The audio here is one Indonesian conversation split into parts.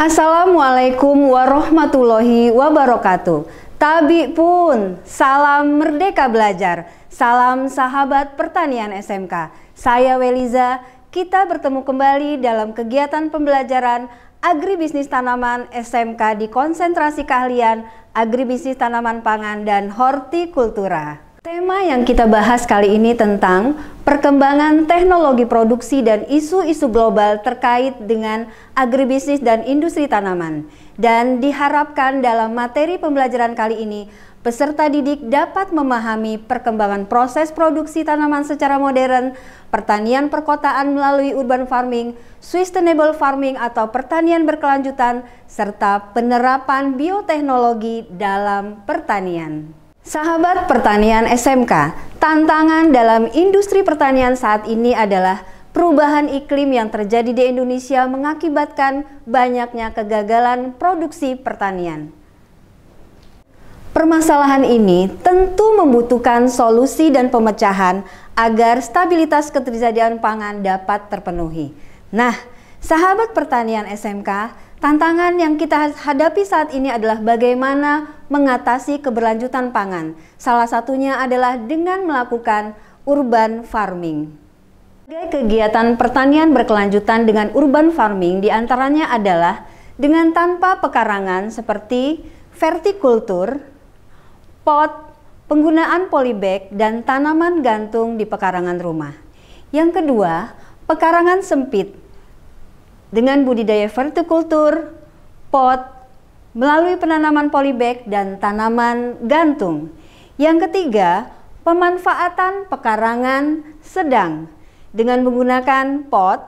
Assalamualaikum warahmatullahi wabarakatuh. Tabi pun, salam merdeka belajar, salam sahabat pertanian SMK. Saya Weliza, kita bertemu kembali dalam kegiatan pembelajaran Agribisnis Tanaman SMK di konsentrasi keahlian Agribisnis Tanaman Pangan dan Hortikultura. Tema yang kita bahas kali ini tentang perkembangan teknologi produksi dan isu-isu global terkait dengan agribisnis dan industri tanaman. Dan diharapkan dalam materi pembelajaran kali ini, peserta didik dapat memahami perkembangan proses produksi tanaman secara modern, pertanian perkotaan melalui urban farming, sustainable farming atau pertanian berkelanjutan, serta penerapan bioteknologi dalam pertanian. Sahabat pertanian SMK, tantangan dalam industri pertanian saat ini adalah perubahan iklim yang terjadi di Indonesia mengakibatkan banyaknya kegagalan produksi pertanian. Permasalahan ini tentu membutuhkan solusi dan pemecahan agar stabilitas ketersediaan pangan dapat terpenuhi. Nah, sahabat pertanian SMK, tantangan yang kita hadapi saat ini adalah bagaimana mengatasi keberlanjutan pangan. Salah satunya adalah dengan melakukan urban farming. Kegiatan pertanian berkelanjutan dengan urban farming diantaranya adalah dengan tanpa pekarangan seperti vertikultur, pot, penggunaan polybag, dan tanaman gantung di pekarangan rumah. Yang kedua, pekarangan sempit dengan budidaya vertikultur, pot, melalui penanaman polybag dan tanaman gantung. Yang ketiga, pemanfaatan pekarangan sedang dengan menggunakan pot,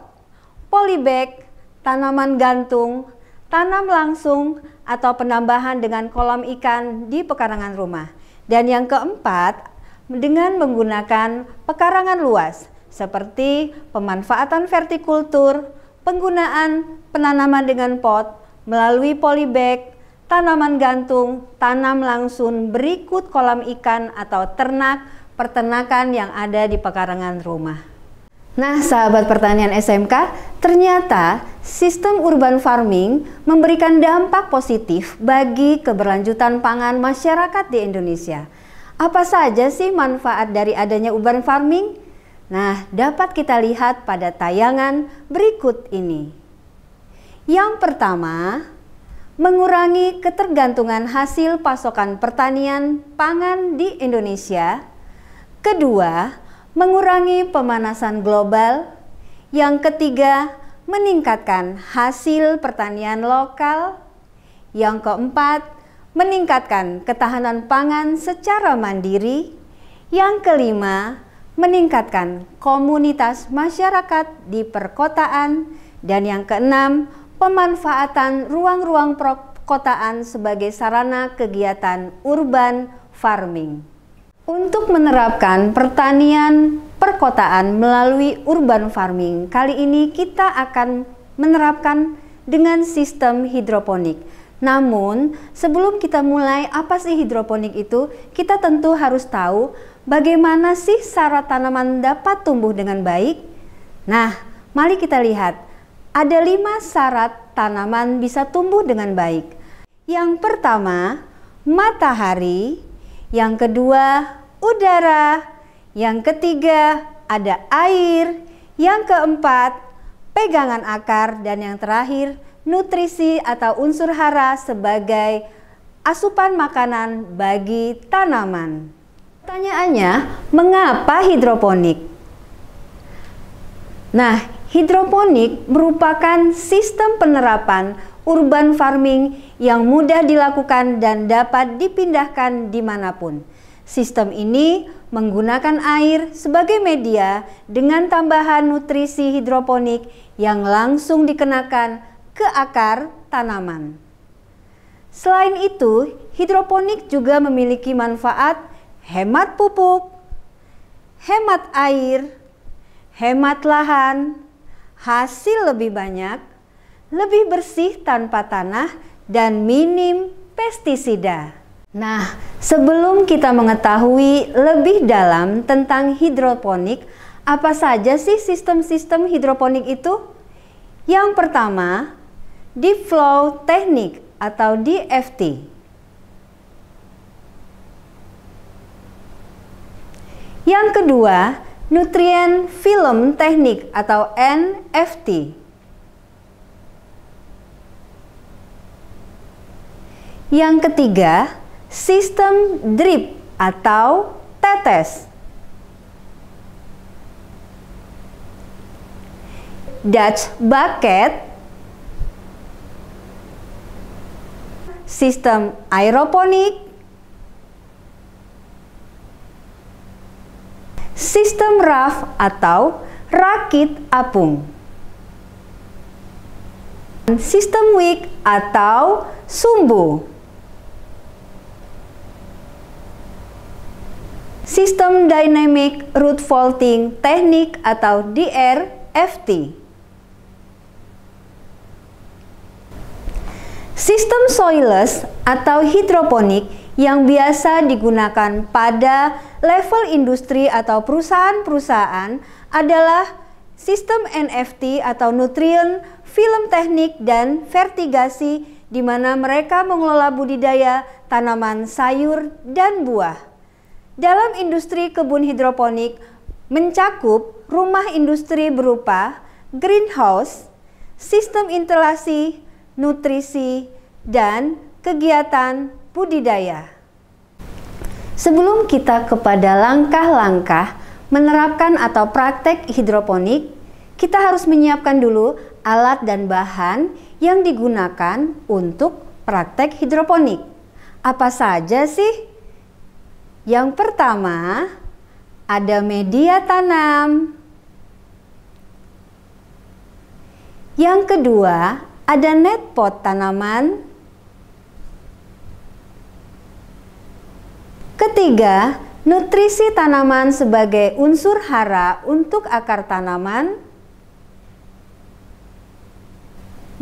polybag, tanaman gantung, tanam langsung, atau penambahan dengan kolam ikan di pekarangan rumah. Dan yang keempat, dengan menggunakan pekarangan luas seperti pemanfaatan vertikultur, penggunaan penanaman dengan pot, melalui polybag, tanaman gantung, tanam langsung berikut kolam ikan atau ternak peternakan yang ada di pekarangan rumah. Nah, sahabat pertanian SMK, ternyata sistem urban farming memberikan dampak positif bagi keberlanjutan pangan masyarakat di Indonesia. Apa saja sih manfaat dari adanya urban farming? Nah, dapat kita lihat pada tayangan berikut ini. Yang pertama, mengurangi ketergantungan hasil pasokan pertanian pangan di Indonesia. Kedua, mengurangi pemanasan global. Yang ketiga, meningkatkan hasil pertanian lokal. Yang keempat, meningkatkan ketahanan pangan secara mandiri. Yang kelima, meningkatkan komunitas masyarakat di perkotaan. Dan yang keenam, pemanfaatan ruang-ruang perkotaan sebagai sarana kegiatan urban farming. Untuk menerapkan pertanian perkotaan melalui urban farming, kali ini kita akan menerapkan dengan sistem hidroponik. Namun, sebelum kita mulai, apa sih hidroponik itu? Kita tentu harus tahu bagaimana sih syarat tanaman dapat tumbuh dengan baik. Nah, mari kita lihat. Ada 5 syarat tanaman bisa tumbuh dengan baik. Yang pertama, matahari. Yang kedua, udara. Yang ketiga, ada air. Yang keempat, pegangan akar. Dan yang terakhir, nutrisi atau unsur hara sebagai asupan makanan bagi tanaman. Pertanyaannya, mengapa hidroponik? Nah, hidroponik merupakan sistem penerapan urban farming yang mudah dilakukan dan dapat dipindahkan dimanapun. Sistem ini menggunakan air sebagai media dengan tambahan nutrisi hidroponik yang langsung dikenakan ke akar tanaman. Selain itu, hidroponik juga memiliki manfaat hemat pupuk, hemat air, hemat lahan, hasil lebih banyak, lebih bersih tanpa tanah, dan minim pestisida. Nah, sebelum kita mengetahui lebih dalam tentang hidroponik, apa saja sih sistem-sistem hidroponik itu? Yang pertama, Deep Flow Technique atau DFT. Yang kedua, Nutrient Film Technique atau NFT. Yang ketiga, Sistem Drip atau tetes. Dutch Bucket, Sistem Aeroponik, Sistem RAF atau rakit apung, Sistem wick atau sumbu, Sistem Dynamic Root Vaulting Technique atau DRFT, Sistem soilless atau hidroponik yang biasa digunakan pada level industri atau perusahaan-perusahaan adalah sistem NFT atau Nutrient Film Technique dan vertigasi, di mana mereka mengelola budidaya tanaman sayur dan buah. Dalam industri kebun hidroponik mencakup rumah industri berupa greenhouse, sistem instalasi, nutrisi, dan kegiatan budidaya. Sebelum kita kepada langkah-langkah menerapkan atau praktek hidroponik, kita harus menyiapkan dulu alat dan bahan yang digunakan untuk praktek hidroponik. Apa saja sih? Yang pertama, ada media tanam. Yang kedua, ada net pot tanaman. Ketiga, nutrisi tanaman sebagai unsur hara untuk akar tanaman.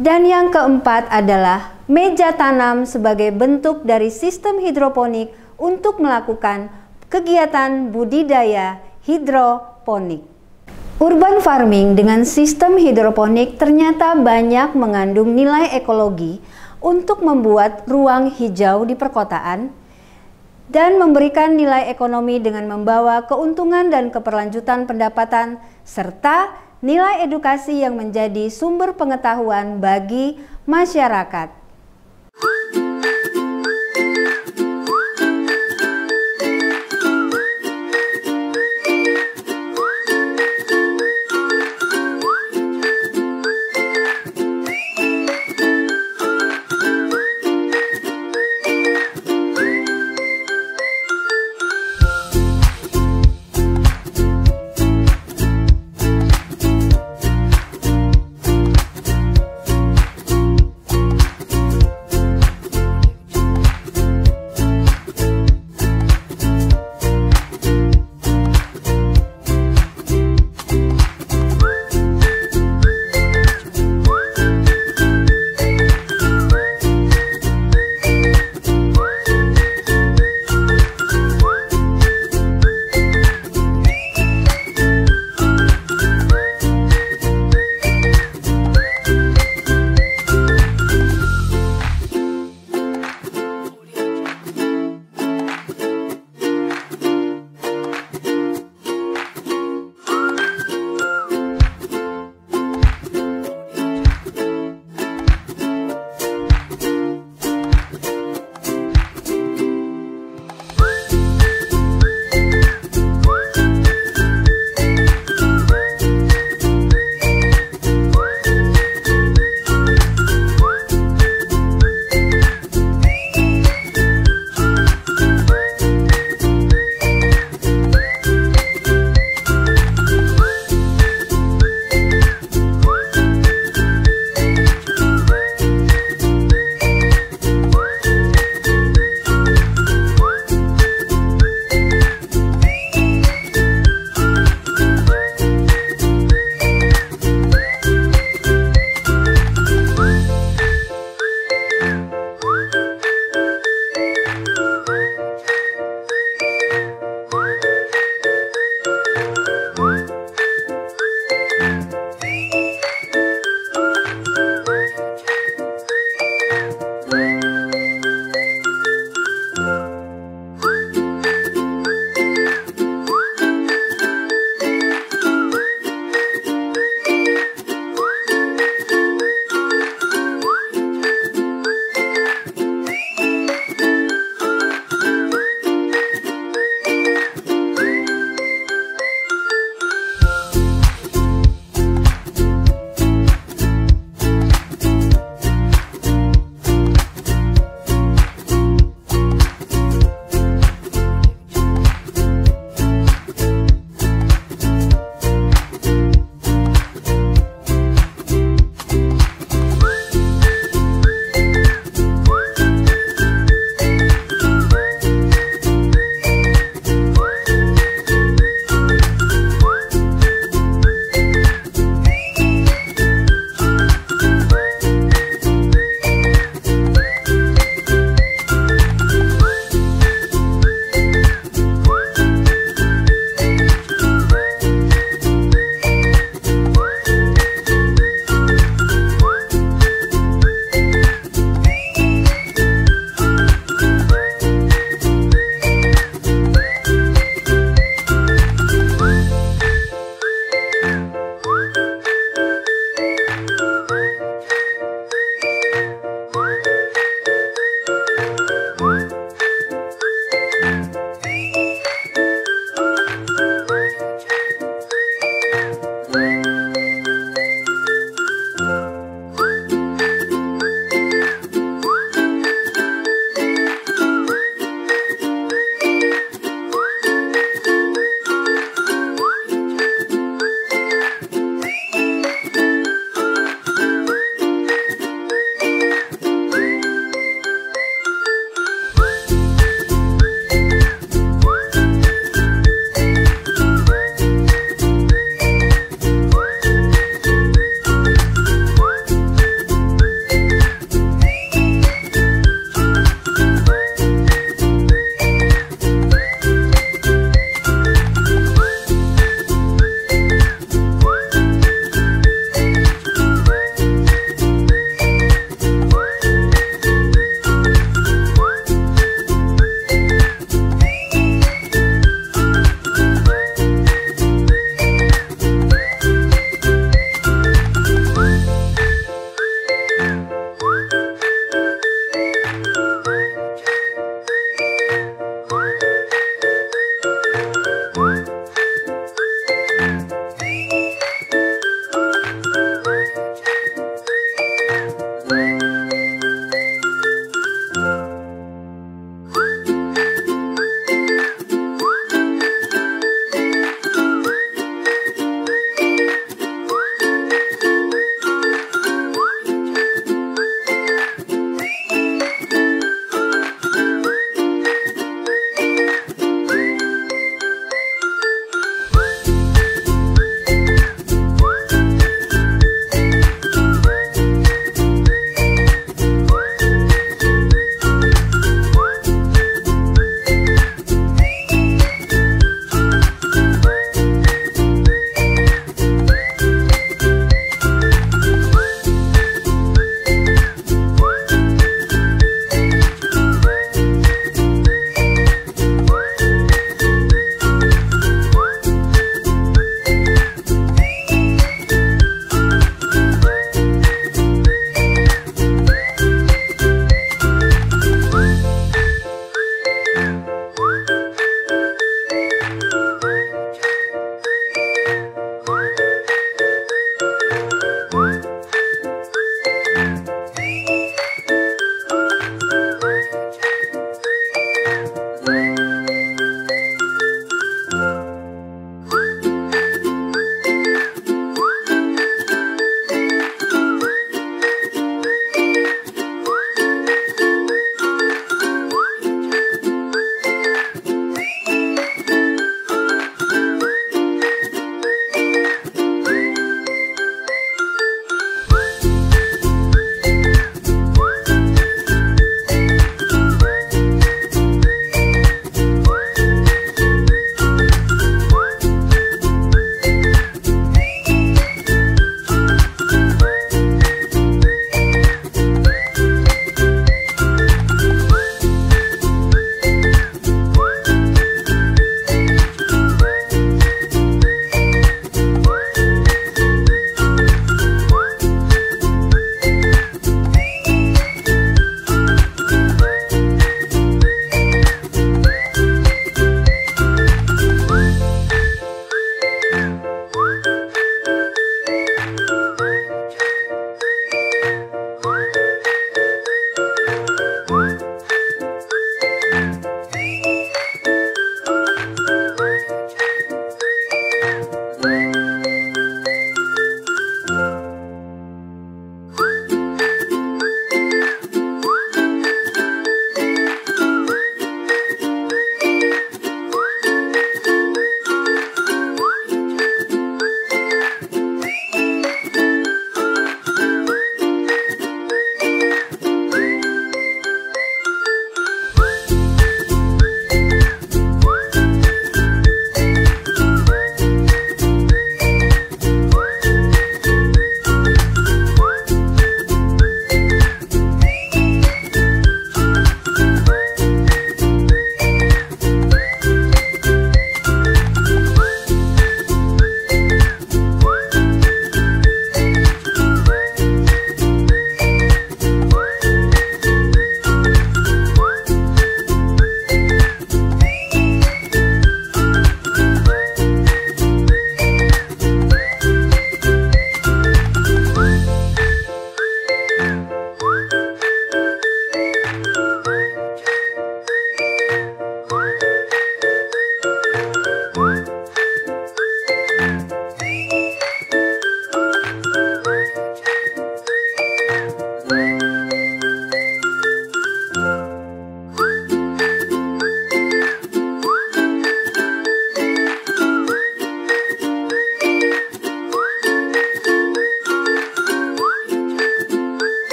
Dan yang keempat adalah meja tanam sebagai bentuk dari sistem hidroponik untuk melakukan kegiatan budidaya hidroponik. Urban farming dengan sistem hidroponik ternyata banyak mengandung nilai ekologi untuk membuat ruang hijau di perkotaan dan memberikan nilai ekonomi dengan membawa keuntungan dan keberlanjutan pendapatan serta nilai edukasi yang menjadi sumber pengetahuan bagi masyarakat.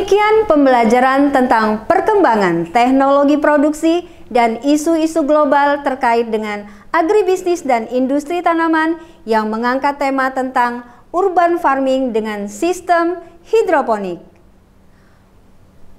Demikian pembelajaran tentang perkembangan teknologi produksi dan isu-isu global terkait dengan agribisnis dan industri tanaman yang mengangkat tema tentang urban farming dengan sistem hidroponik.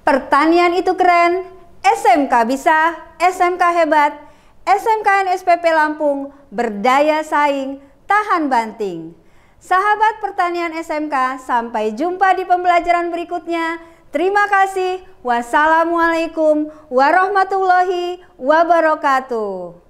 Pertanian itu keren, SMK bisa, SMK hebat, SMKN SPP Lampung berdaya saing, tahan banting. Sahabat pertanian SMK, sampai jumpa di pembelajaran berikutnya. Terima kasih. Wassalamualaikum warahmatullahi wabarakatuh.